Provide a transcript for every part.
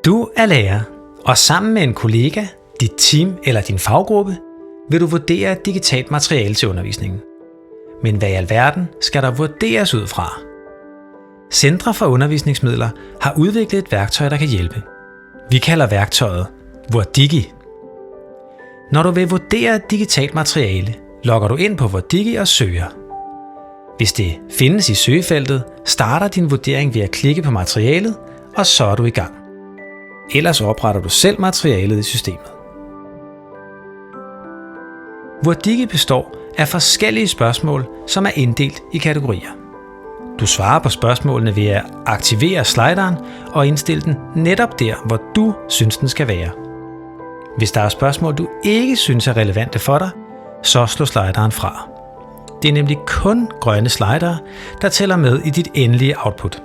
Du er lærer, og sammen med en kollega, dit team eller din faggruppe, vil du vurdere digitalt materiale til undervisningen. Men hvad i alverden skal der vurderes ud fra? Centre for Undervisningsmidler har udviklet et værktøj, der kan hjælpe. Vi kalder værktøjet Vurdigi. Når du vil vurdere digitalt materiale, logger du ind på Vurdigi og søger. Hvis det findes i søgefeltet, starter din vurdering ved at klikke på materialet, og så er du i gang. Ellers opretter du selv materialet i systemet. Vurdigi består af forskellige spørgsmål, som er inddelt i kategorier. Du svarer på spørgsmålene ved at aktivere slideren og indstille den netop der, hvor du synes, den skal være. Hvis der er spørgsmål, du ikke synes er relevante for dig, så slå slideren fra. Det er nemlig kun grønne slidere, der tæller med i dit endelige output.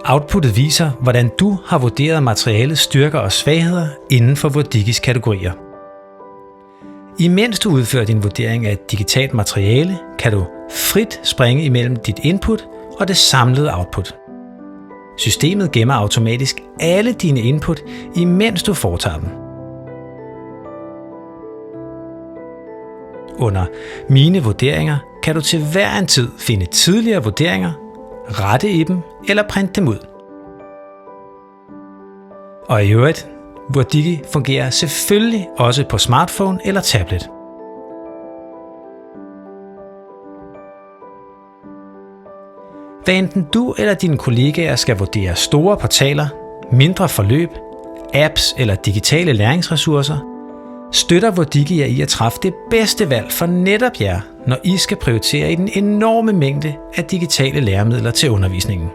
Outputtet viser, hvordan du har vurderet materialets styrker og svagheder inden for Vurdigis kategorier. Imens du udfører din vurdering af et digitalt materiale, kan du frit springe imellem dit input og det samlede output. Systemet gemmer automatisk alle dine input, imens du foretager dem. Under Mine vurderinger kan du til hver en tid finde tidligere vurderinger, rette i dem eller printe dem ud. Og i øvrigt, Vurdigi fungerer selvfølgelig også på smartphone eller tablet. Hvad enten du eller dine kollegaer skal vurdere store portaler, mindre forløb, apps eller digitale læringsressourcer, støtter Vurdigi jer i at træffe det bedste valg for netop jer, når I skal prioritere i den enorme mængde af digitale læremidler til undervisningen.